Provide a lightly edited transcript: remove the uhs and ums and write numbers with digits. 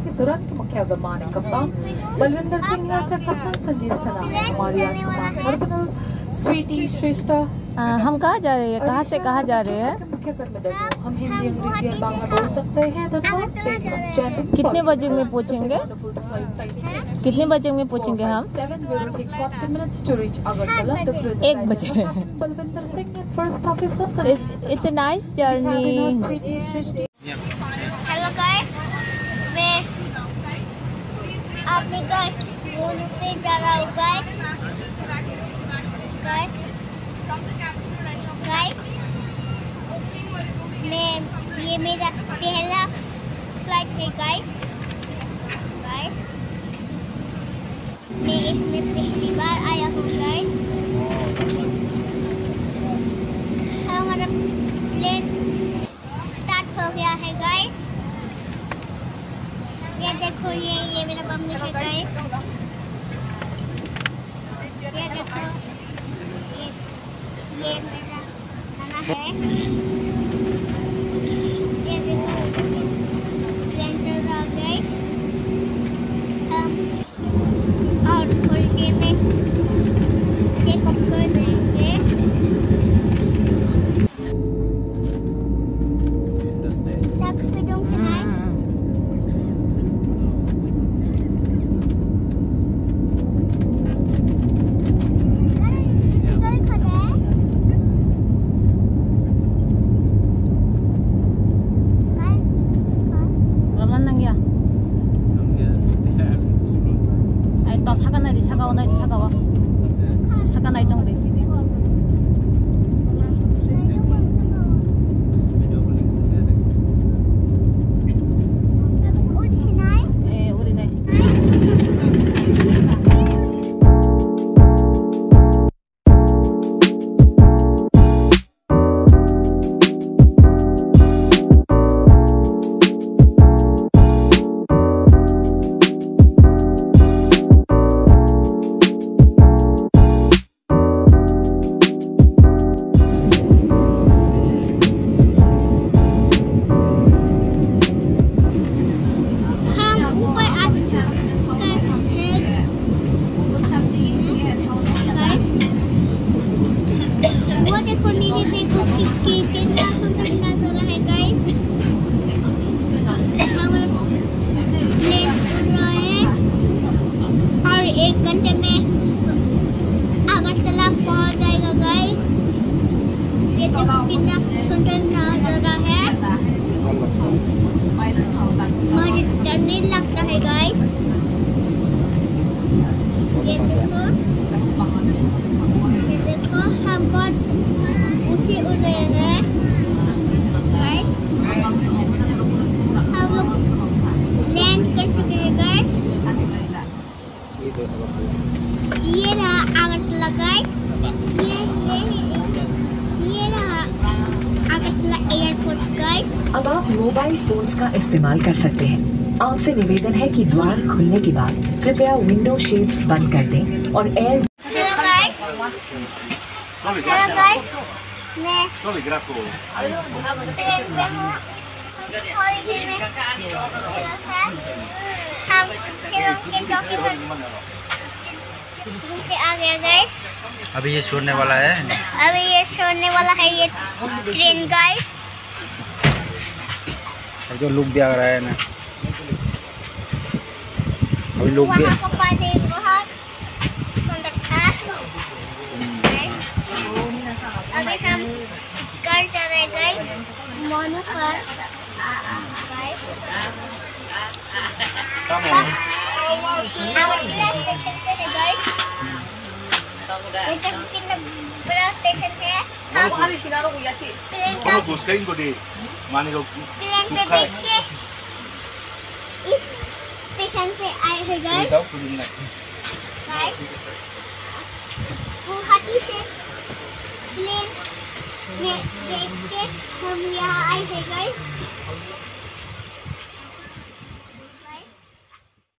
के तुरंत मुख्य विमान कप्तान बलविंदर सिंह यात्रा कप्तान संजीव सना हमारी राजकुमार हरबनल स्वीटी श्रेष्ठा। हम कहाँ जा रहे हैं, कहाँ से कहाँ जा रहे हैं? मुख्य कर्मदर्शक हम हिंदी अंग्रेजी और बांग्ला बोल सकते हैं। कितने बजे में पहुँचेंगे? कितने बजे में पहुँचेंगे हम? 1 बजे। Balvinder Singh first officer. It's a nice journey. Hello guys, मैं अपने घर पे जा रहा हूँ गाइस। ये मेरा पहला फ्लाइट है गाइस। मैं इसमें पहली बार आया हूँ गाइस। हमारा प्लेन स्टार्ट हो गया है गाइस। ये देखो, ये मेरा मम्मी है गाइस। ये देखो, ये मेरा नाना है। ये देखो, प्लेन चल रहा है गाइस। हम और थोड़ी देर में टेक ऑफ कर देंगे। 차가워. 차가 나 있던 데. 네, 우리네. ये रहा अगरतला गाइस। ये रहा अगरतला एयरपोर्ट गाइस। अब आप मोबाइल फोन्स का इस्तेमाल कर सकते हैं। आपसे निवेदन है कि द्वार खुलने के बाद कृपया विंडो शेड्स बंद कर दें और एयर। हेलो गाइस, मैं आ गया गाइस। अभी ये छोड़ने वाला है। ये ट्रेन गाइस। अब जो लुक भी आ रहा है ना, अभी लुक भी बहुत सुंदर था। अभी हम घर जा रहे हैं गाइस, मोनू पर गाइस। बड़ा स्टेशन है। प्लेन पे बैठ के इस स्टेशन पे आए हैं गाइस। गुवाहाटी से प्लेन में बैठ के हम यहाँ आए हैं गाइस।